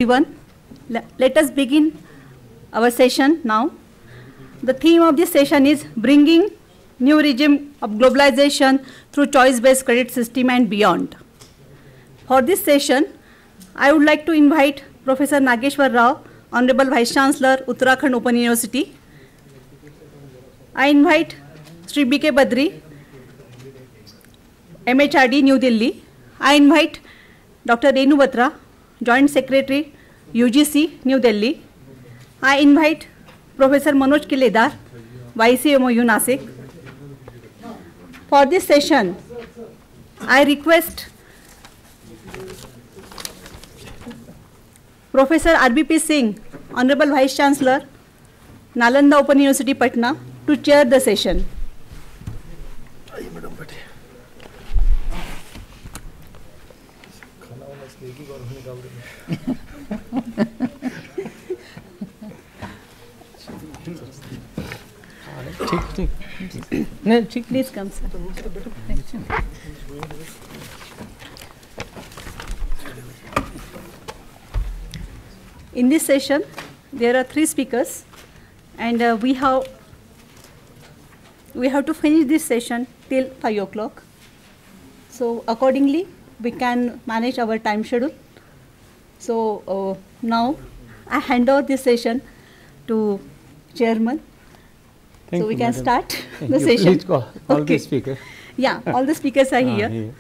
Everyone, let us begin our session now. The theme of this session is bringing new regime of globalization through choice-based credit system and beyond. For this session, I would like to invite Professor Nageshwar Rao, Honorable Vice Chancellor, Uttarakhand Open University. I invite Sri B.K. Badri, MHRD, New Delhi. I invite Dr. Renu Batra, Joint Secretary, UGC, New Delhi. I invite Professor Manoj Kiledar, YCMOU, Nasik. For this session, I request Professor RBP Singh, Honorable Vice Chancellor, Nalanda Open University, Patna, to chair the session. Please come, sir. In this session, there are 3 speakers, and we have to finish this session till 5 o'clock. So accordingly, we can manage our time schedule. So now I hand over this session to Chairman. So we can start the session. Please go. All the speakers. Yeah, all the speakers are here.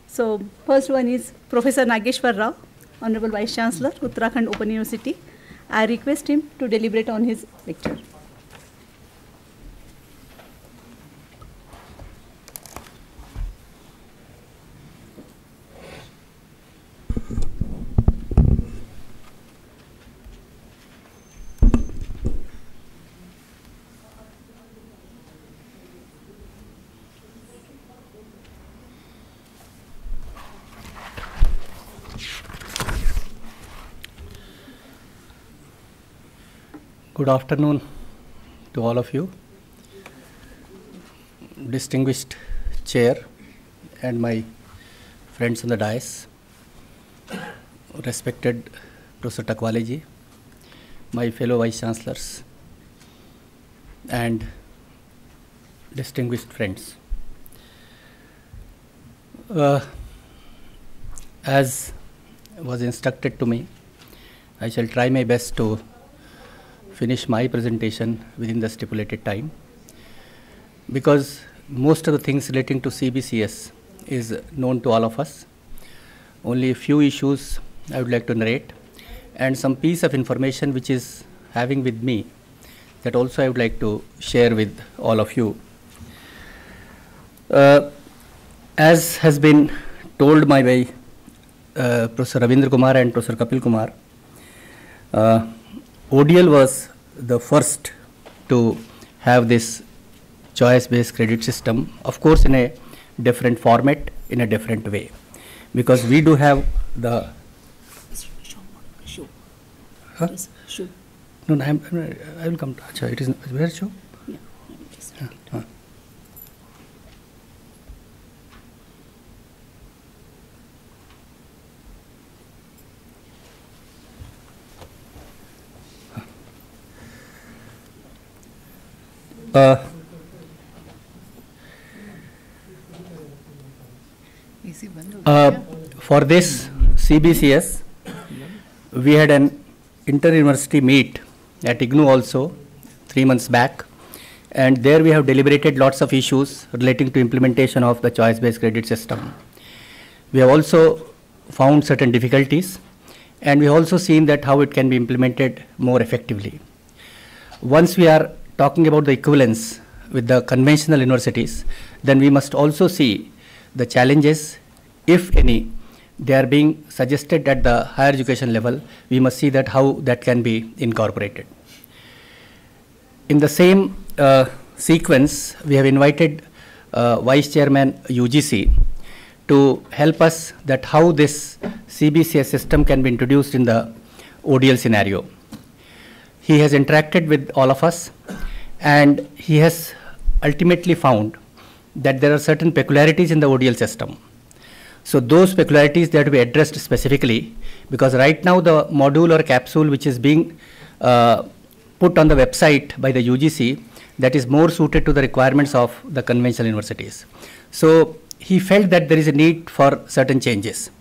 So first one is Professor Nageshwar Rao, Honorable Vice Chancellor, Uttarakhand Open University. I request him to deliberate on his lecture. Good afternoon to all of you, distinguished chair and my friends on the dais, respected Professor Takwale ji, my fellow vice chancellors and distinguished friends. As was instructed to me, I shall try my best to finish my presentation within the stipulated time, because most of the things relating to CBCS is known to all of us. Only a few issues I would like to narrate, and some piece of information which is having with me that also I would like to share with all of you. As has been told by Professor Ravindra Kumar and Professor Kapil Kumar, ODL was the first to have this choice-based credit system, of course in a different format, in a different way, because we do have the No, I will come to Achha, it is where show? Yeah. For this CBCS, we had an inter-university meet at IGNOU also 3 months back, and there we have deliberated lots of issues relating to implementation of the choice-based credit system. We have also found certain difficulties, and we have also seen that how it can be implemented more effectively. Once we are talking about the equivalence with the conventional universities, then we must also see the challenges, if any, they are being suggested at the higher education level. We must see that how that can be incorporated. In the same sequence, we have invited Vice Chairman UGC to help us that how this CBCS system can be introduced in the ODL scenario. He has interacted with all of us, and he has ultimately found that there are certain peculiarities in the ODL system. So those peculiarities they have to be addressed specifically, because right now the module or capsule which is being put on the website by the UGC, that is more suited to the requirements of the conventional universities. So he felt that there is a need for certain changes.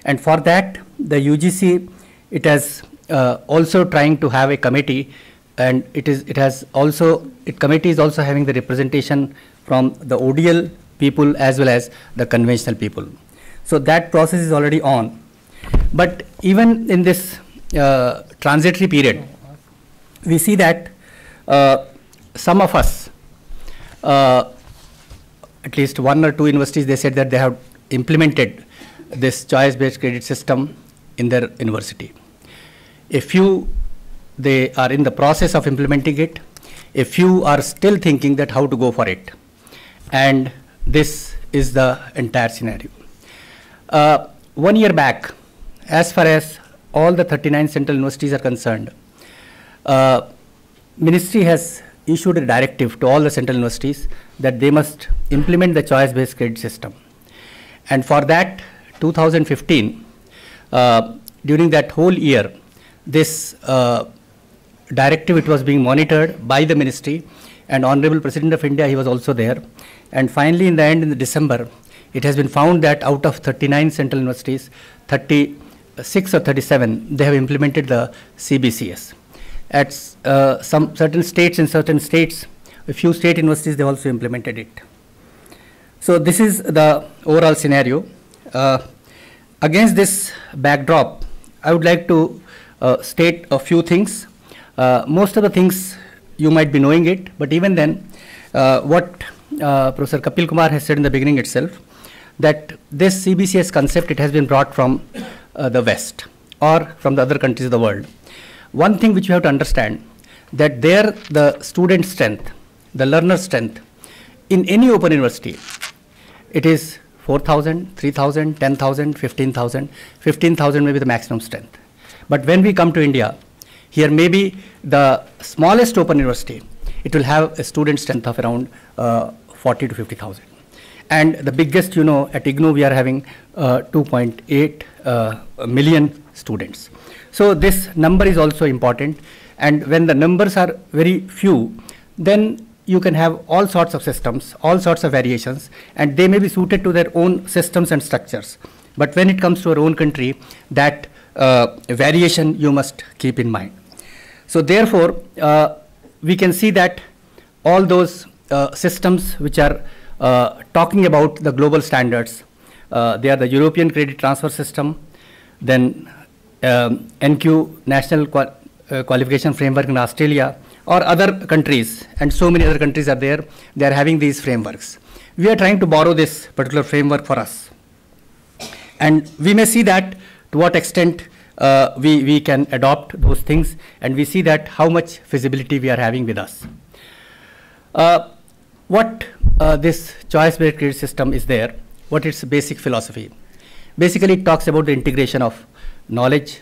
And for that, the UGC, it has also trying to have a committee, and committee is also having the representation from the ODL people as well as the conventional people. So that process is already on. But even in this transitory period, we see that some of us, at least 1 or 2 universities, they said that they have implemented this choice-based credit system in their university. A few, they are in the process of implementing it. A few are still thinking that how to go for it. And this is the entire scenario. 1 year back, as far as all the 39 central universities are concerned, Ministry has issued a directive to all the central universities that they must implement the choice-based credit system. And for that, 2015, during that whole year, this directive, it was being monitored by the ministry, and Honorable President of India, he was also there. And finally, in the end, in the December, it has been found that out of 39 central universities, 36 or 37, they have implemented the CBCS. At some certain states, a few state universities, they also implemented it. So this is the overall scenario. Against this backdrop, I would like to state a few things. Most of the things you might be knowing it, but even then, what Professor Kapil Kumar has said in the beginning itself, that this CBCS concept, it has been brought from the West or from the other countries of the world. One thing which you have to understand, that there the student strength, the learner strength, in any open university, it is 4,000, 3,000, 10,000, 15,000. 15,000 may be the maximum strength. But when we come to India, here maybe the smallest open university, it will have a student strength of around 40 to 50,000. And the biggest, you know, at IGNOU we are having 2.8 million students. So this number is also important. And when the numbers are very few, then you can have all sorts of systems, all sorts of variations, and they may be suited to their own systems and structures. But when it comes to our own country, that variation you must keep in mind. So therefore, we can see that all those systems which are talking about the global standards, they are the European Credit Transfer System, then NQ, National Qualification Framework in Australia, or other countries, and so many other countries are there, they are having these frameworks. We are trying to borrow this particular framework for us. And we may see that to what extent we can adopt those things, and we see that how much feasibility we are having with us. What this choice-based credit system is there, what its basic philosophy. Basically, it talks about the integration of knowledge.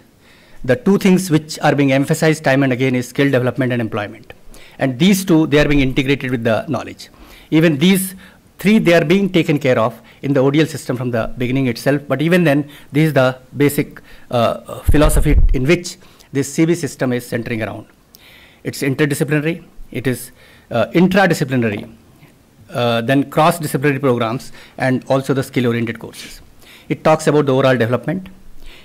The two things which are being emphasized time and again is skill development and employment. And these two, they are being integrated with the knowledge. Even these three, they are being taken care of in the ODL system from the beginning itself. But even then, this is the basic philosophy in which this CB system is centering around. It's interdisciplinary, it is intradisciplinary, then cross-disciplinary programs, and also the skill-oriented courses. It talks about the overall development.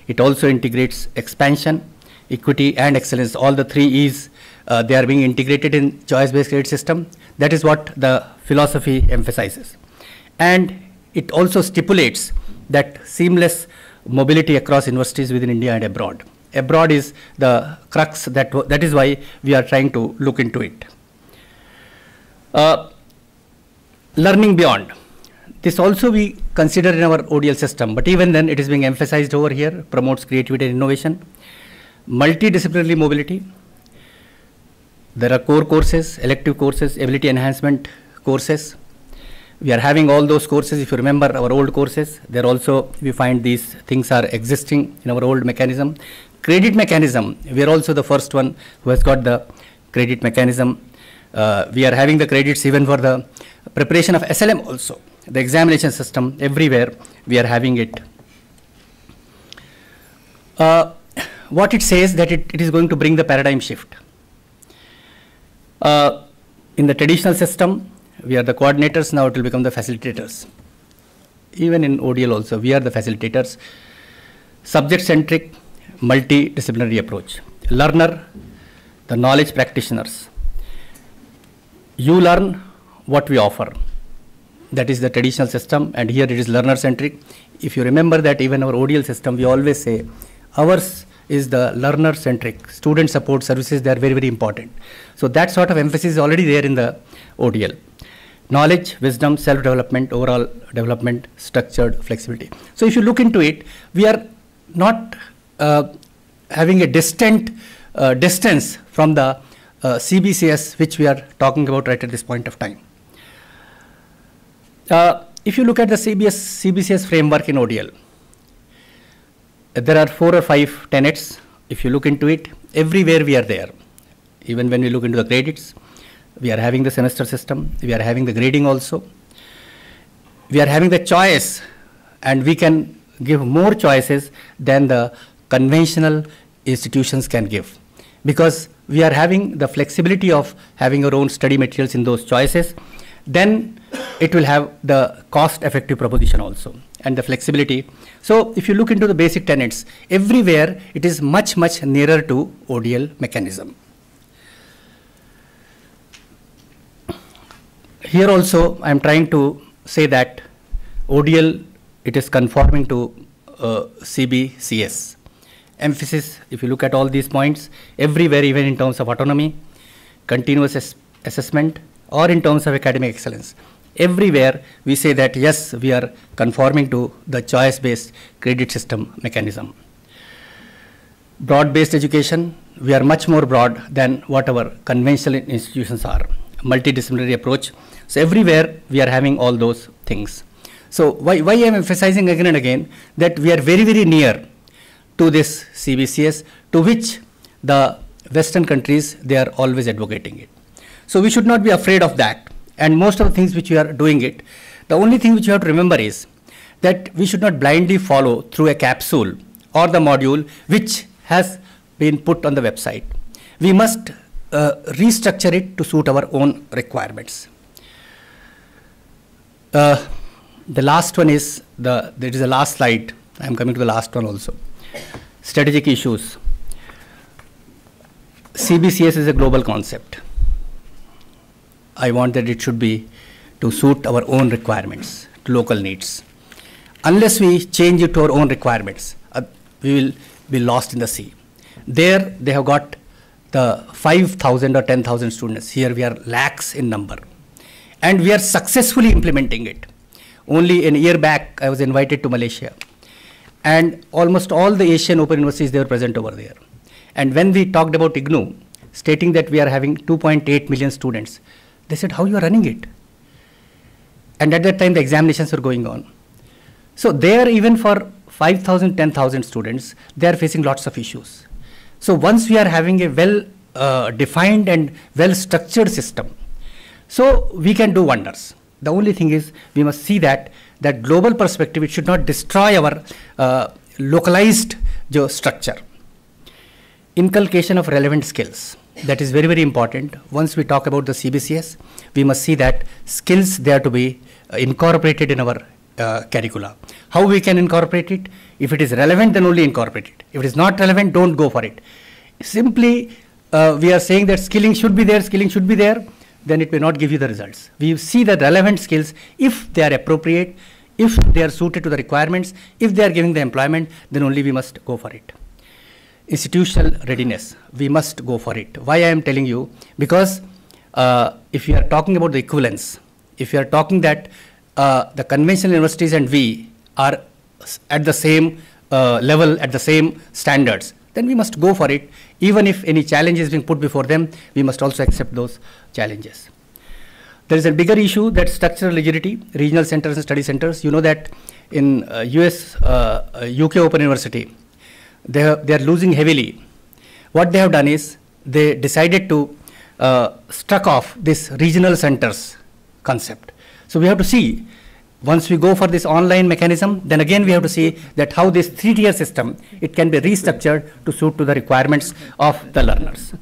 It also integrates expansion, equity, and excellence. All the three E's, they are being integrated in choice-based credit system. That is what the philosophy emphasizes. And it also stipulates that seamless mobility across universities within India and abroad. Abroad is the crux, that is why we are trying to look into it. Learning beyond. This also we consider in our ODL system, but even then it is being emphasized over here, promotes creativity and innovation. Multidisciplinary mobility. There are core courses, elective courses, ability enhancement courses. We are having all those courses. If you remember our old courses, there also we find these things are existing in our old mechanism. Credit mechanism, we are also the first one who has got the credit mechanism. We are having the credits even for the preparation of SLM also. the examination system, everywhere we are having it. What it says that it is going to bring the paradigm shift. In the traditional system, we are the coordinators, now it will become the facilitators. Even in ODL also, we are the facilitators. Subject-centric, multidisciplinary approach. Learner, the knowledge practitioners. You learn what we offer. That is the traditional system, and here it is learner-centric. If you remember that even our ODL system, we always say ours is the learner-centric. Student support services, they are very, very important. So that sort of emphasis is already there in the ODL. Knowledge, wisdom, self-development, overall development, structured flexibility. So if you look into it, we are not having a distant distance from the CBCS, which we are talking about right at this point of time. If you look at the CBCS framework in ODL, there are 4 or 5 tenets. If you look into it, everywhere we are there. Even when we look into the credits, we are having the semester system, we are having the grading also. We are having the choice, and we can give more choices than the conventional institutions can give, because we are having the flexibility of having our own study materials in those choices. Then it will have the cost-effective proposition also, and the flexibility. So if you look into the basic tenets, everywhere it is much, much nearer to ODL mechanism. Here also I am trying to say that ODL, it is conforming to CBCS. Emphasis, if you look at all these points, everywhere, even in terms of autonomy, continuous assessment, or in terms of academic excellence, everywhere we say that yes, we are conforming to the choice-based credit system mechanism. Broad-based education, we are much more broad than what our conventional institutions are. Multidisciplinary approach. So everywhere we are having all those things. So why I am emphasizing again and again that we are very, very near to this CBCS, to which the Western countries, they are always advocating it. So we should not be afraid of that. And most of the things which we are doing it, the only thing which you have to remember is that we should not blindly follow through a capsule or the module which has been put on the website. We must restructure it to suit our own requirements. The last one is, there is a last slide. I am coming to the last one also. Strategic issues. CBCS is a global concept. I want that it should be to suit our own requirements, to local needs. Unless we change it to our own requirements, we will be lost in the sea. There they have got the 5,000 or 10,000 students. Here we are lakhs in number. And we are successfully implementing it. Only a year back, I was invited to Malaysia. And almost all the Asian Open Universities, they were present over there. And when we talked about IGNOU, stating that we are having 2.8 million students, they said, how you are running it? And at that time, the examinations were going on. So there, even for 5,000, 10,000 students, they are facing lots of issues. So once we are having a well-defined and well-structured system, so we can do wonders. The only thing is, we must see that global perspective, it should not destroy our localized structure. Inculcation of relevant skills. That is very, very important. Once we talk about the CBCS, we must see that skills, they are to be incorporated in our curricula. How we can incorporate it? If it is relevant, then only incorporate it. If it is not relevant, don't go for it. Simply, we are saying that skilling should be there, then it may not give you the results. We see the relevant skills, if they are appropriate, if they are suited to the requirements, if they are giving the employment, then only we must go for it. Institutional readiness, we must go for it. Why I am telling you? Because if you are talking about the equivalence, if you are talking that the conventional universities and we are at the same level, at the same standards, then we must go for it. Even if any challenge is being put before them, we must also accept those challenges. There is a bigger issue, that structural rigidity, regional centers and study centers. You know that in UK Open University, they are losing heavily. What they have done is, they decided to struck off this regional centers concept. So we have to see, once we go for this online mechanism, then again we have to see that how this 3-tier system, it can be restructured to suit to the requirements of the learners.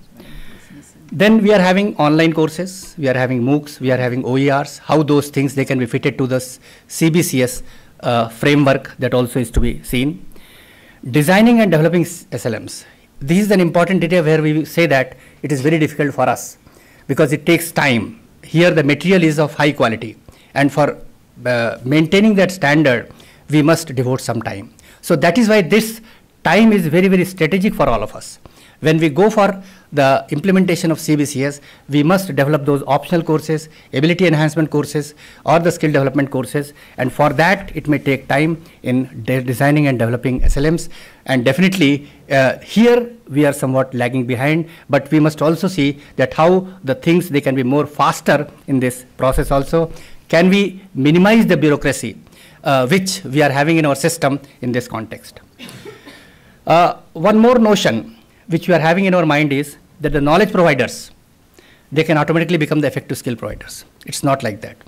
Then we are having online courses, we are having MOOCs, we are having OERs, how those things they can be fitted to this CBCS framework that also is to be seen. Designing and developing SLMs. This is an important area where we say that it is very difficult for us because it takes time. Here the material is of high quality, and for maintaining that standard, we must devote some time. So that is why this time is very, very strategic for all of us. When we go for the implementation of CBCS, we must develop those optional courses, ability enhancement courses, or the skill development courses, and for that it may take time in designing and developing SLMs. And definitely here we are somewhat lagging behind, but we must also see that how the things they can be more faster in this process also. Can we minimize the bureaucracy which we are having in our system in this context? One more notion which we are having in our mind is that the knowledge providers, they can automatically become the effective skill providers. It's not like that.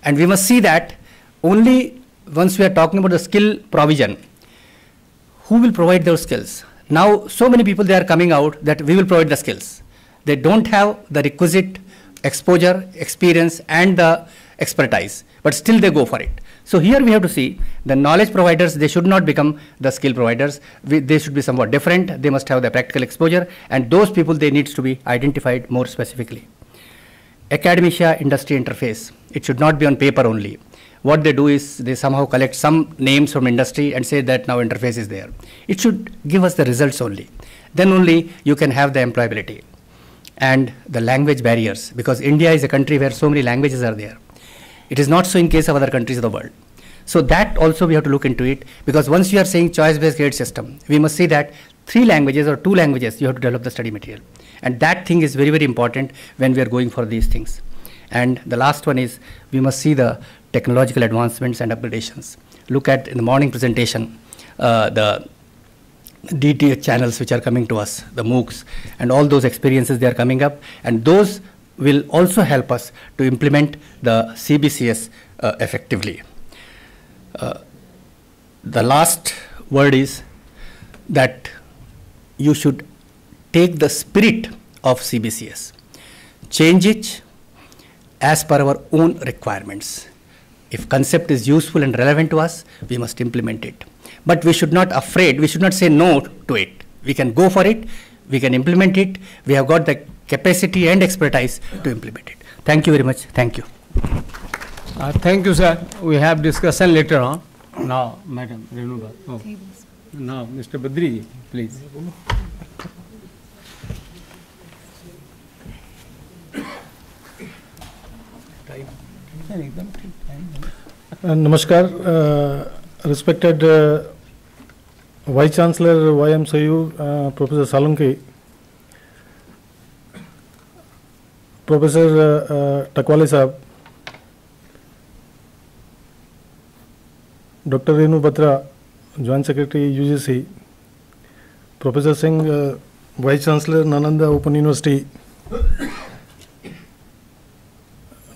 And we must see that only once we are talking about the skill provision, who will provide those skills? Now, so many people, they are coming out that we will provide the skills. They don't have the requisite exposure, experience, and the expertise, but still they go for it. So here we have to see the knowledge providers, they should not become the skill providers. They should be somewhat different. They must have the practical exposure, and those people, they needs to be identified more specifically. Academia industry interface, it should not be on paper only. What they do is they somehow collect some names from industry and say that now interface is there. It should give us the results only. Then only you can have the employability. And the language barriers, because India is a country where so many languages are there. It is not so in case of other countries of the world. So that also we have to look into it, because once you are saying choice-based grade system, we must see that 3 languages or 2 languages you have to develop the study material. And that thing is very, very important when we are going for these things. And the last one is we must see the technological advancements and upgradations. Look at in the morning presentation, the DTH channels which are coming to us, the MOOCs, and all those experiences they are coming up, and those will also help us to implement the CBCS effectively. The last word is that you should take the spirit of CBCS, change it as per our own requirements. If concept is useful and relevant to us, we must implement it. But we should not afraid, we should not say no to it. We can go for it, we can implement it, we have got the capacity and expertise to implement it. Thank you very much. Thank you. Thank you, sir. We have discussion later on. Now, Madam Renuba. Oh. Now, Mr. Badriji, please. Namaskar, respected Vice Chancellor YMCU, Professor Salunki, Professor Takwale Sahab, Dr. Renu Batra, Joint Secretary UGC, Professor Singh, Vice Chancellor Nalanda Open University,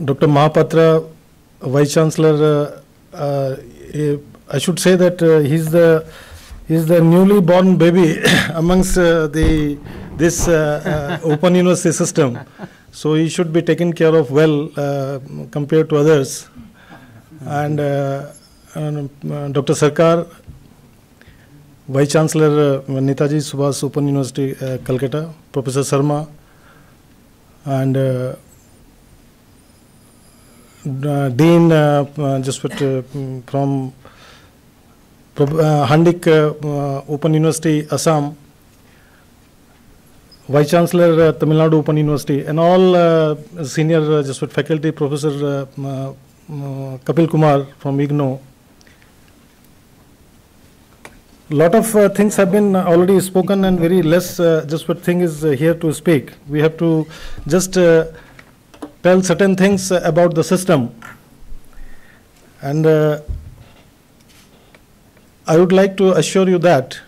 Dr. Mahapatra, Vice Chancellor, I should say that he's the newly born baby amongst this Open University system. So he should be taken care of well compared to others. And Dr. Sarkar, Vice Chancellor Netaji Subhas Open University, Calcutta, Professor Sharma, and Dean from Handik Open University, Assam, Vice Chancellor Tamil Nadu Open University, and all senior faculty, Professor Kapil Kumar from IGNOU. Lot of things have been already spoken, and very less thing is here to speak. We have to just tell certain things about the system. And I would like to assure you that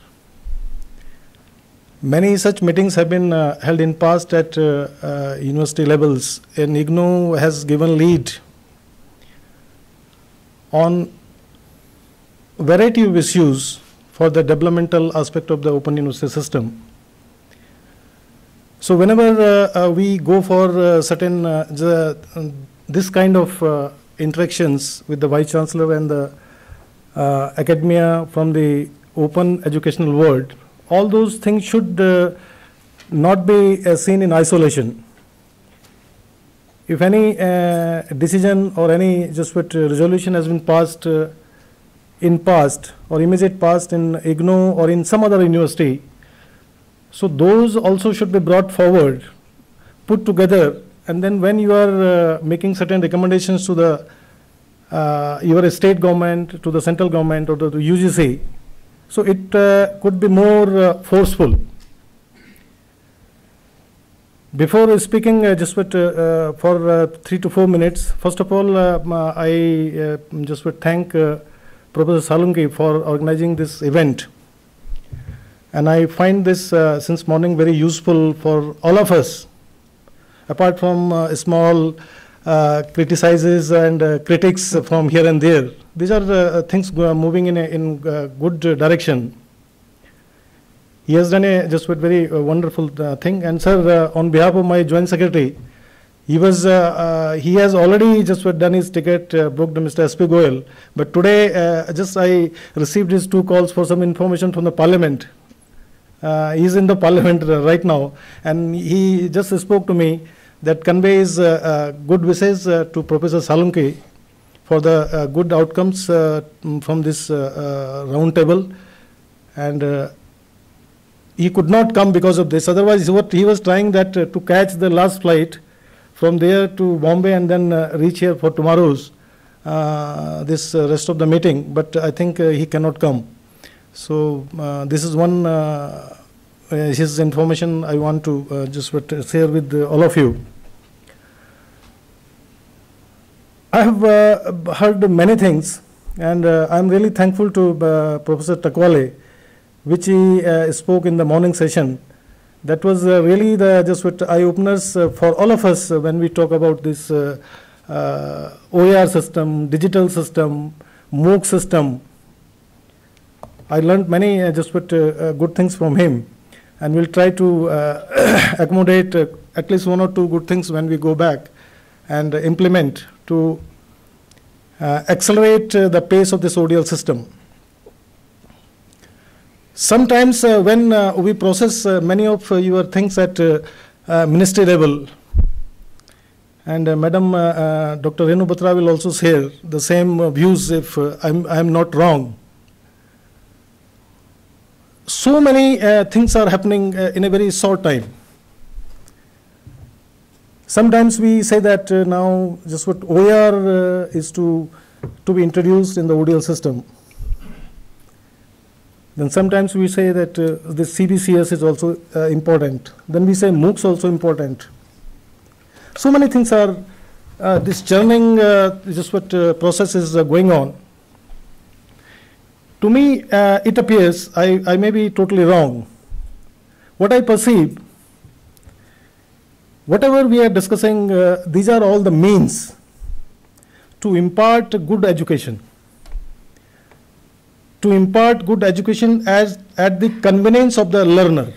many such meetings have been held in past at university levels, and IGNOU has given lead on variety of issues for the developmental aspect of the Open University system. So whenever we go for certain this kind of interactions with the Vice Chancellor and the academia from the open educational world, all those things should not be seen in isolation. If any decision or any just what resolution has been passed in past or immediate past in IGNOU or in some other university, so those also should be brought forward, put together, and then when you are making certain recommendations to the your state government, to the central government, or to the UGC, so it could be more forceful. Before speaking just for 3 to 4 minutes, first of all, I just would thank Professor Salunki for organizing this event. And I find this since morning very useful for all of us, apart from small criticizes and critics from here and there. These are things moving in a good direction. He has done a just very wonderful thing. And sir, on behalf of my Joint Secretary, he has already just done his ticket, booked Mr. S.P. Goyal. But today, I received his 2 calls for some information from the Parliament. He is in the Parliament right now, and he just spoke to me that conveys good wishes to Professor Salunki for the good outcomes from this round table. And he could not come because of this. Otherwise, what he was trying that to catch the last flight from there to Bombay and then reach here for tomorrow's this rest of the meeting. But I think he cannot come. So this is one his information I want to just share with all of you. I have heard many things, and I'm really thankful to Professor Takwale, which he spoke in the morning session. That was really the just eye-openers for all of us when we talk about this OER system, digital system, MOOC system. I learned many good things from him, and we'll try to accommodate at least 1 or 2 good things when we go back and implement to accelerate the pace of this ODL system. Sometimes when we process many of your things at ministry level, and Madam Dr. Renu Batra will also share the same views if I'm not wrong. So many things are happening in a very short time. Sometimes we say that now just what OER is to be introduced in the ODL system. Then sometimes we say that the CBCS is also important. Then we say MOOCs also important. So many things are, this churning process is going on. To me, it appears, I may be totally wrong. What I perceive, whatever we are discussing, these are all the means to impart good education. To impart good education as at the convenience of the learner.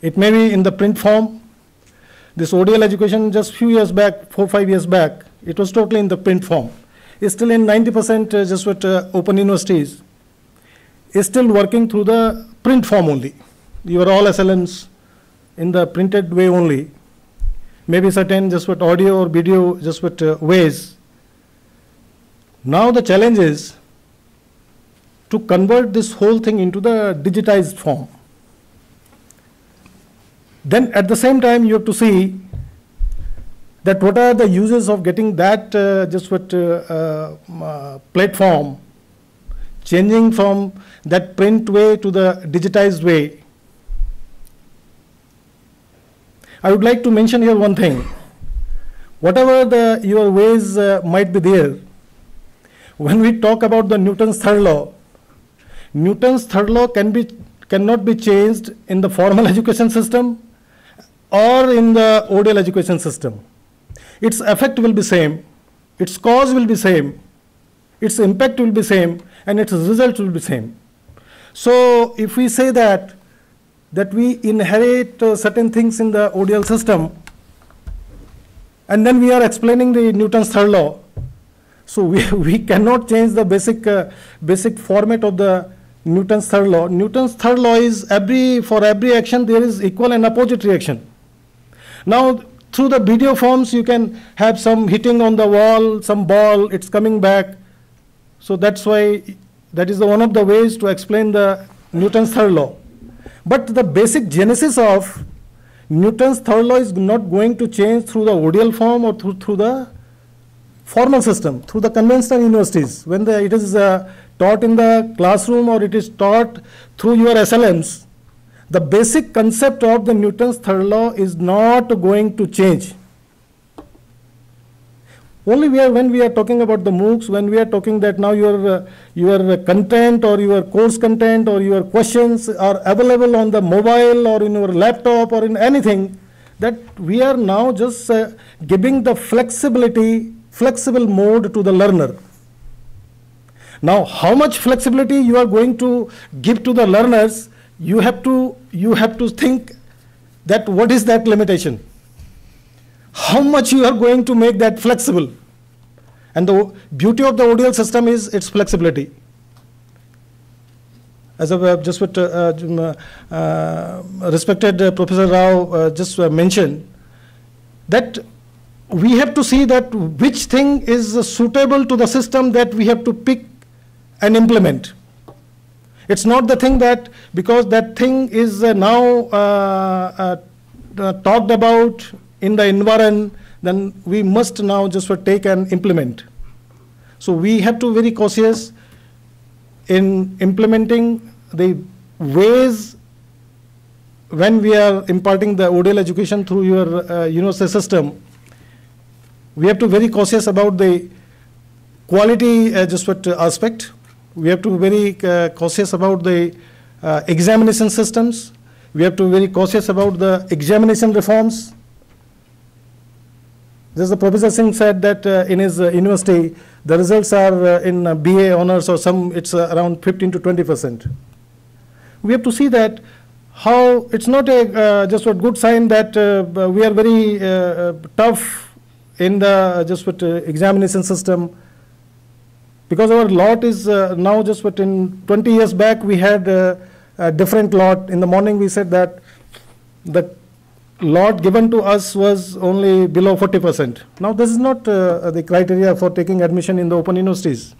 It may be in the print form. This ODL education just few years back, 4 or 5 years back, it was totally in the print form. It's still in 90% open universities. It's still working through the print form only. You are all SLMs in the printed way only. Maybe certain audio or video ways. Now the challenge is to convert this whole thing into the digitized form. Then at the same time you have to see that what are the uses of getting that platform, changing from that print way to the digitized way. I would like to mention here one thing. Whatever your ways might be there, when we talk about the Newton's third law, Newton's third law cannot be changed in the formal education system or in the ODL education system. Its effect will be same. its cause will be same, its impact will be same, and its result will be same. So if we say that we inherit certain things in the ODL system, and then we are explaining the Newton's third law, so we cannot change the basic format of the Newton's third law. Newton's third law is for every action there is equal and opposite reaction. Now through the video forms you can have some hitting on the wall, some ball, it's coming back. So that's why that is one of the ways to explain the Newton's third law. But the basic genesis of Newton's third law is not going to change through the ODL form or through the formal system, through the conventional universities. When it is taught in the classroom or it is taught through your SLMs, the basic concept of the Newton's third law is not going to change. Only when we are talking about the MOOCs, when we are talking that now your content or your course content or your questions are available on the mobile or in your laptop or in anything, that we are now just giving the flexible mode to the learner. Now, how much flexibility you are going to give to the learners, you have to think that what is that limitation? How much you are going to make that flexible? And the beauty of the ODL system is its flexibility. As I just respected Professor Rao just mentioned, that we have to see that which thing is suitable to the system that we have to pick and implement. It's not the thing that because that thing is now talked about in the environment, then we must now just take and implement. So we have to be very cautious in implementing the ways when we are imparting the ODL education through your university system. We have to be very cautious about the quality aspect. We have to be very cautious about the examination systems. We have to be very cautious about the examination reforms. Just the Professor Singh said that in his university, the results are in BA honors or it's around 15 to 20%. We have to see that how it's not just a good sign that we are very tough in the examination system, because our lot is now in 20 years back we had a different lot. In the morning we said that the lot given to us was only below 40%. Now this is not the criteria for taking admission in the open universities.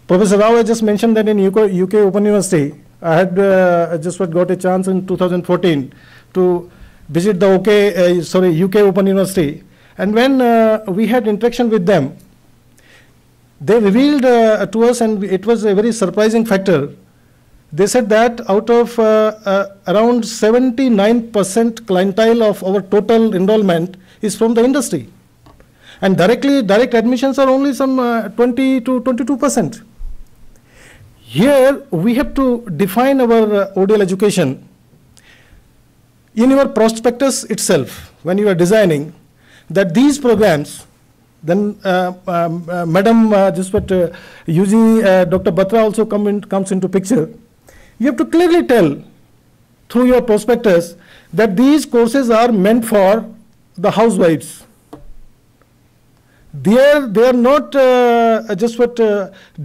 Professor Rao just mentioned that in UK Open University, I had got a chance in 2014 to visit the UK Open University. And when we had interaction with them, they revealed to us, and it was a very surprising factor. They said that out of around 79% clientele of our total enrollment is from the industry. And direct admissions are only some 20 to 22%. Here we have to define our ODL education. In your prospectus itself, when you are designing, that these programs, then Madam UG Dr. Batra also comes into picture. You have to clearly tell through your prospectus that these courses are meant for the housewives. They are not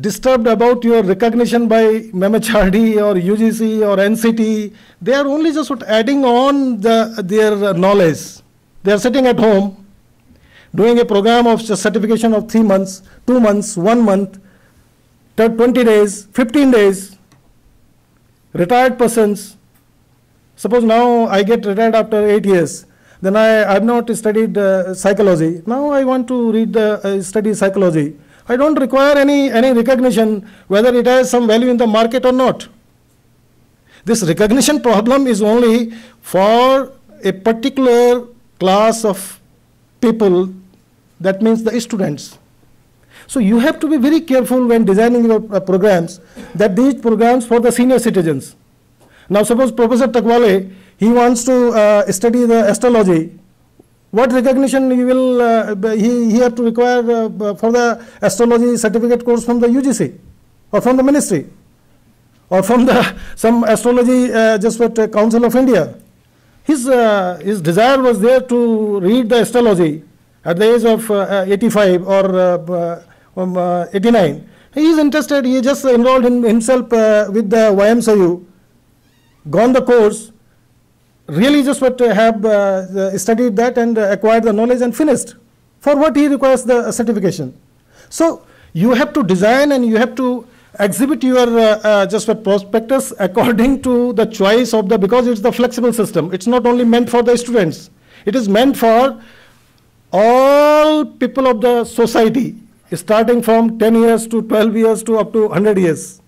disturbed about your recognition by MHRD or UGC or NCT. They are only just adding on their knowledge. They are sitting at home, doing a program of certification of 3 months, 2 months, 1 month, 20 days, 15 days. Retired persons, suppose now I get retired after 8 years, then I have not studied psychology. Now I want to study psychology. I don't require any recognition whether it has some value in the market or not. This recognition problem is only for a particular class of people, that means the students. So you have to be very careful when designing your programs, that these programs for the senior citizens. Now suppose Professor Takwale, he wants to study the astrology. What recognition he will he have to require for the astrology certificate course from the UGC or from the ministry or from the some astrology just what Council of India. His desire was there to read the astrology at the age of 85 or 89. He is interested. He just enrolled himself with the YMCU, gone the course, really just what have studied that and acquired the knowledge and finished. For what he requires the certification. So you have to design and you have to exhibit your just what prospectus according to the choice of the, because it's the flexible system. It's not only meant for the students. It is meant for all people of the society, starting from 10 years to 12 years to up to 100 years.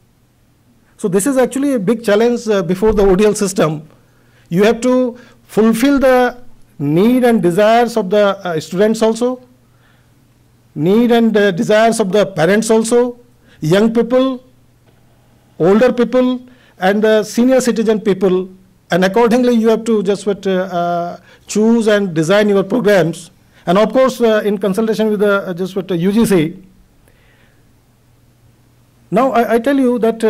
So this is actually a big challenge before the ODL system. You have to fulfill the need and desires of the students also, need and desires of the parents also, young people, older people, and the senior citizen people, and accordingly you have to just what choose and design your programs, and of course in consultation with the just what UGC. Now I tell you that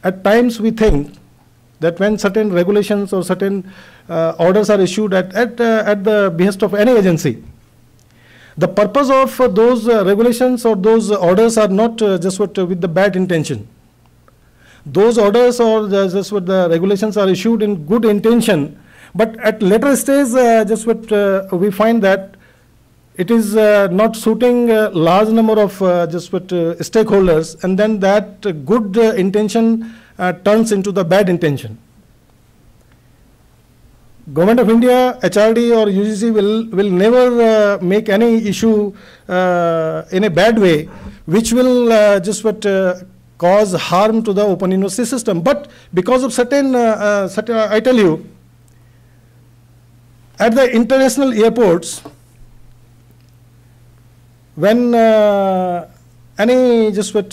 at times we think that when certain regulations or certain orders are issued at the behest of any agency, the purpose of those regulations or those orders are not just what with the bad intention. Those orders or just what the regulations are issued in good intention, but at later stage just what we find that it is not suiting a large number of just what stakeholders, and then that good intention turns into the bad intention. Government of India, HRD or UGC will never make any issue in a bad way, which will just what cause harm to the Open University system. But because of certain I tell you, at the international airports, when any just what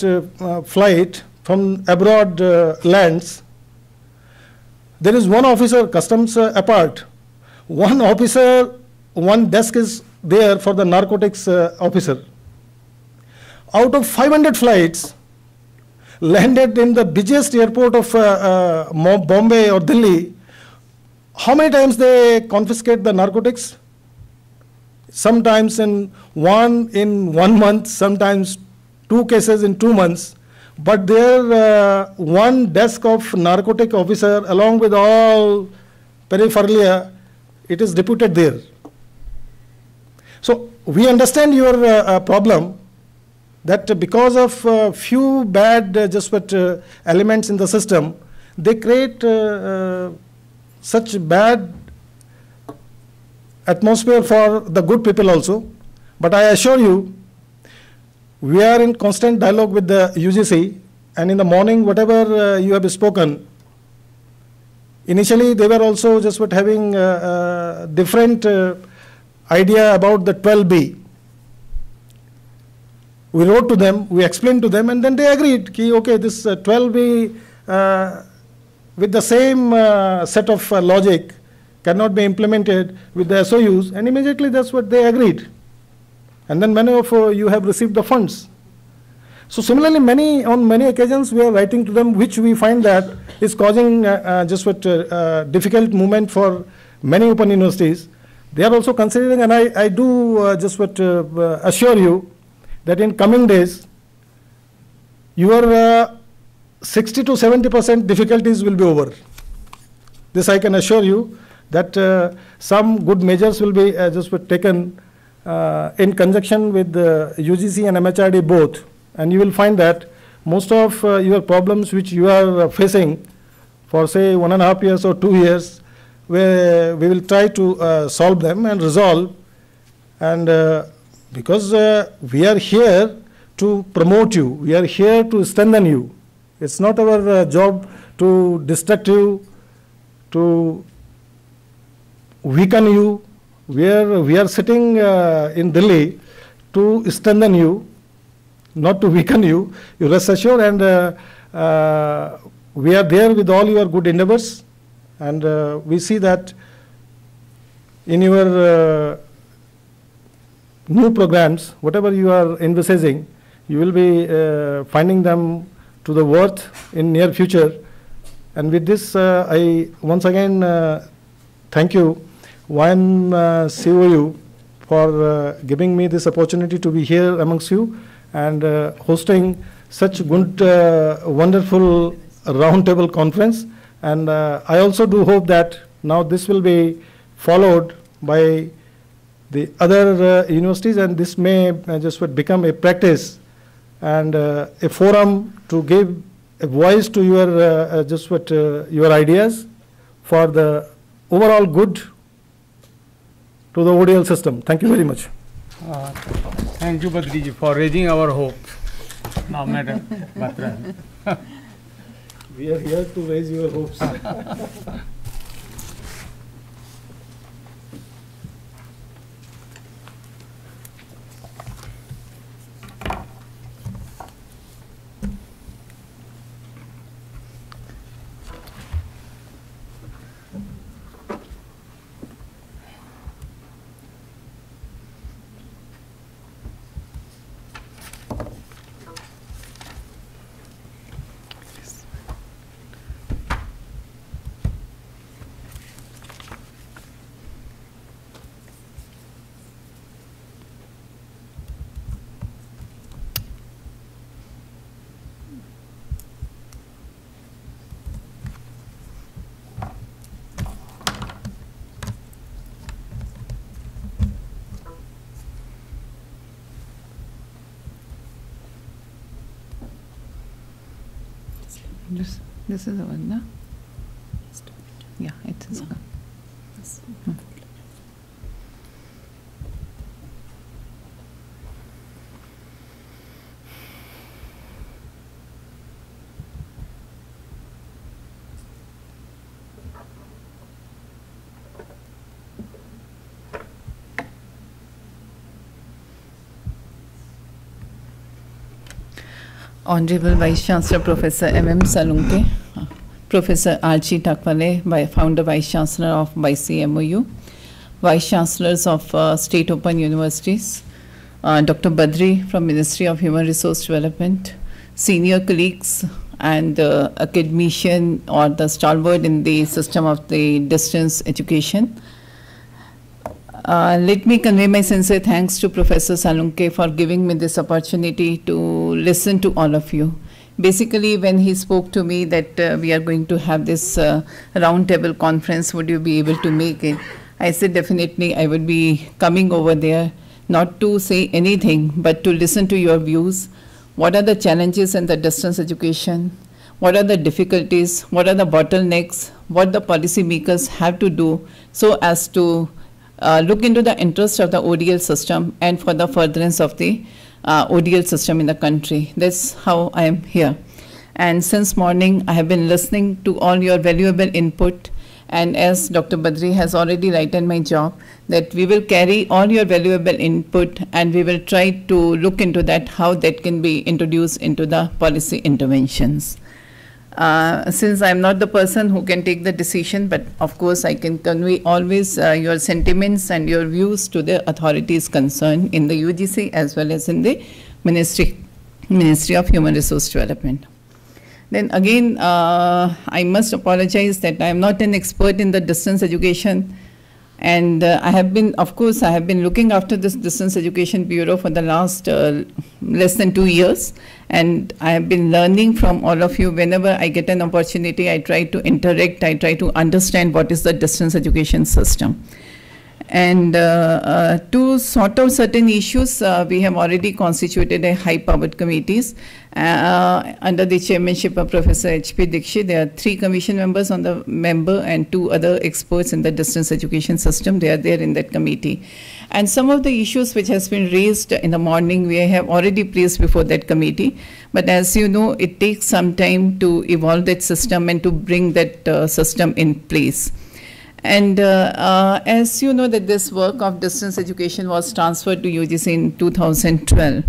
flight from abroad lands, there is one officer, customs apart, one officer, one desk is there for the narcotics officer. Out of 500 flights landed in the busiest airport of Bombay or Delhi, how many times they confiscate the narcotics? Sometimes in 1 month, sometimes 2 cases in 2 months. But there one desk of narcotic officer along with all paraphernalia, it is deputed there. So we understand your problem, that because of few bad just what elements in the system, they create such bad atmosphere for the good people also. But I assure you, we are in constant dialogue with the UGC, and in the morning, whatever you have spoken, initially they were also just what having different idea about the 12B. We wrote to them, we explained to them, and then they agreed, ki, okay, this 12B with the same set of logic cannot be implemented with the SOUs, and immediately that's what they agreed. And then many of you have received the funds. So similarly, on many occasions we are writing to them, which we find that is causing just what difficult movement for many open universities. They are also considering, and I do just what assure you that in coming days, your 60 to 70% difficulties will be over. This I can assure you, that some good measures will be just taken in conjunction with the UGC and MHRD both, and you will find that most of your problems which you are facing for say 1.5 years or 2 years, where we will try to solve them and resolve, and because we are here to promote you, we are here to strengthen you. It's not our job to distract you, to weaken you. We are sitting in Delhi to strengthen you, not to weaken you. You rest assured, and we are there with all your good endeavors, and we see that in your new programs, whatever you are envisaging, you will be finding them to the worth in near future. And with this, I once again thank you, YM COU, for giving me this opportunity to be here amongst you and hosting such good, wonderful roundtable conference. And I also do hope that now this will be followed by the other universities, and this may just become a practice and a forum to give a voice to your your ideas for the overall good to the ODL system. Thank you very much. Thank you, Badriji, for raising our hopes. Now, Madam Batra. We are here to raise your hopes. This is the one, no? Yeah, it is. Honorable Vice Chancellor Professor M.M. Salunke, Professor R.G. Takwale, Founder Vice Chancellor of YCMOU, Vice Chancellors of State Open Universities, Dr. Badri from Ministry of Human Resource Development, senior colleagues and academician or the stalwart in the system of the distance education. Let me convey my sincere thanks to Professor Salunke for giving me this opportunity to listen to all of you. Basically, when he spoke to me that we are going to have this roundtable conference, would you be able to make it? I said definitely I would be coming over there, not to say anything, but to listen to your views. What are the challenges in the distance education? What are the difficulties? What are the bottlenecks? What the policymakers have to do so as to look into the interest of the ODL system and for the furtherance of the ODL system in the country. That's how I am here. And since morning, I have been listening to all your valuable input. And as Dr. Badri has already lightened my job, that we will carry all your valuable input and we will try to look into that, how that can be introduced into the policy interventions. Since I'm not the person who can take the decision, but of course I can convey always your sentiments and your views to the authorities concerned in the UGC as well as in the Ministry of Human Resource Development. Then again, I must apologize that I am not an expert in the distance education. And I have been, of course, I have been looking after this Distance Education Bureau for the last less than 2 years. And I have been learning from all of you. Whenever I get an opportunity, I try to interact, I try to understand what is the distance education system. And to sort out certain issues, we have already constituted a high-powered committees under the chairmanship of Professor H.P. Dikshit. There are 3 commission members on the member and 2 other experts in the distance education system. They are there in that committee. And some of the issues which has been raised in the morning, we have already placed before that committee. But as you know, it takes some time to evolve that system and to bring that system in place. And as you know that this work of distance education was transferred to UGC in 2012.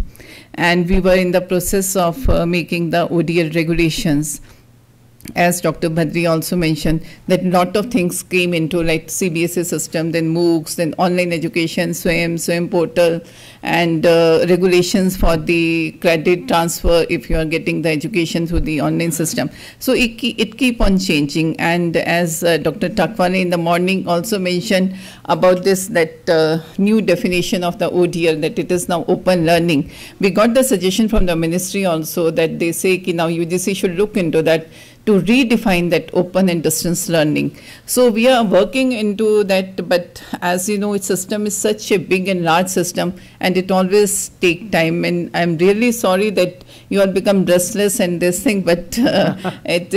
And we were in the process of making the ODL regulations. as Dr. Badri also mentioned, that lot of things came into like CBSE system, then MOOCs, then online education, SWAYAM portal, and regulations for the credit transfer if you are getting the education through the online system. So it keep on changing. And as Dr. Takwani in the morning also mentioned about this, that new definition of the ODL, that it is now open learning. We got the suggestion from the ministry also that they say ki now UGC should look into that, to redefine that open and distance learning. So we are working into that, but as you know, its system is such a big and large system, and it always take time. And I'm really sorry that you all become restless and this thing, but at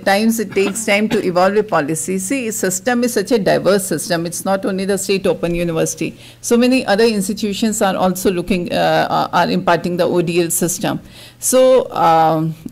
times it takes time to evolve a policy. See, system is such a diverse system. It's not only the State Open University. So many other institutions are also looking, are imparting the ODL system. So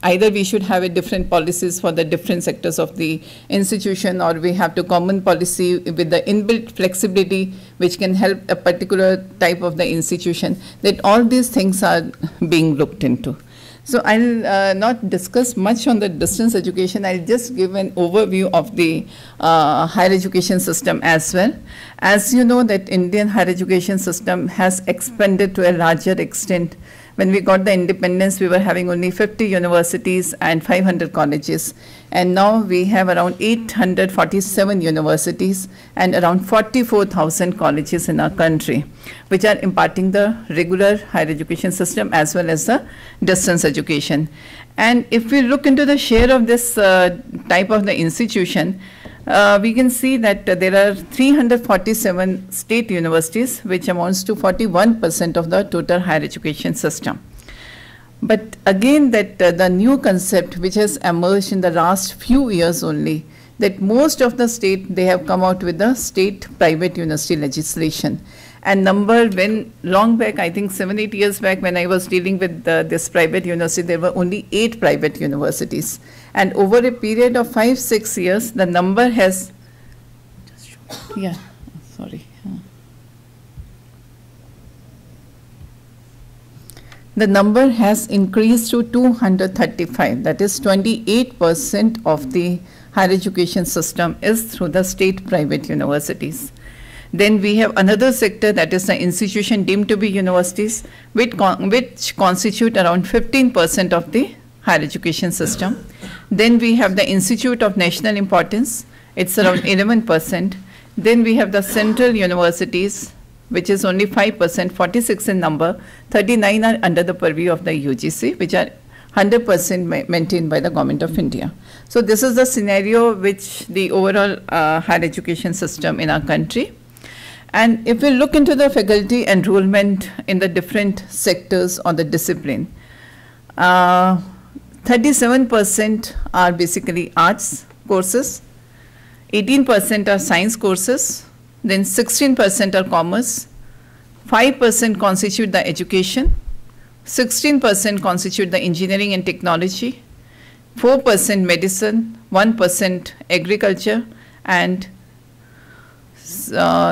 either we should have a different policies for the different sectors of the institution, or we have to common policy with the inbuilt flexibility which can help a particular type of the institution, that all these things are being looked into. So I'll not discuss much on the distance education. I'll just give an overview of the higher education system as well. As you know, that Indian higher education system has expanded to a larger extent. When we got the independence, we were having only 50 universities and 500 colleges. And now we have around 847 universities and around 44,000 colleges in our country, which are imparting the regular higher education system as well as the distance education. And if we look into the share of this type of the institution, we can see that there are 347 state universities, which amounts to 41% of the total higher education system. But again, that the new concept which has emerged in the last few years only, that most of the state, they have come out with the state private university legislation. And number, when long back, I think 7-8 years back, when I was dealing with this private university, there were only 8 private universities. And over a period of 5-6 years, the number has, yeah, sorry. The number has increased to 235. That is 28% of the higher education system is through the state private universities. Then we have another sector, that is the institution deemed to be universities, which constitute around 15% of the higher education system. Then we have the institute of national importance, it's around 11%. Then we have the central universities, which is only 5%, 46 in number, 39 are under the purview of the UGC, which are 100% maintained by the Government of India. So this is the scenario which the overall higher education system in our country. And if we look into the faculty enrollment in the different sectors or the discipline, 37% are basically arts courses, 18% are science courses, then 16% are commerce, 5% constitute the education, 16% constitute the engineering and technology, 4% medicine, 1% agriculture, and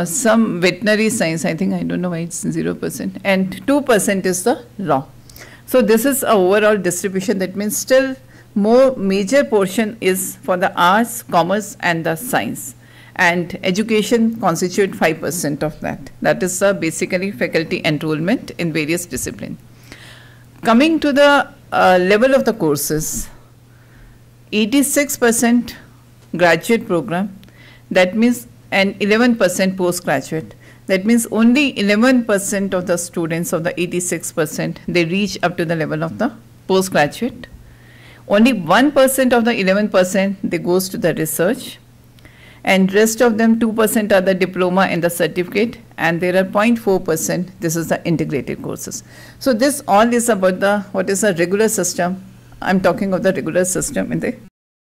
some veterinary science, I think, I don't know why it's 0%, and 2% is the law. So this is our overall distribution. That means still more major portion is for the arts, commerce, and the science. And education constitute 5% of that. That is basically faculty enrollment in various disciplines. Coming to the level of the courses, 86% graduate program, that means, and 11% postgraduate. That means only 11% of the students of the 86%, they reach up to the level of the postgraduate. Only 1% of the 11%, they goes to the research. And rest of them, 2% are the diploma and the certificate, and there are 0.4%, this is the integrated courses. So this all is about the, what is the regular system. I'm talking of the regular system in the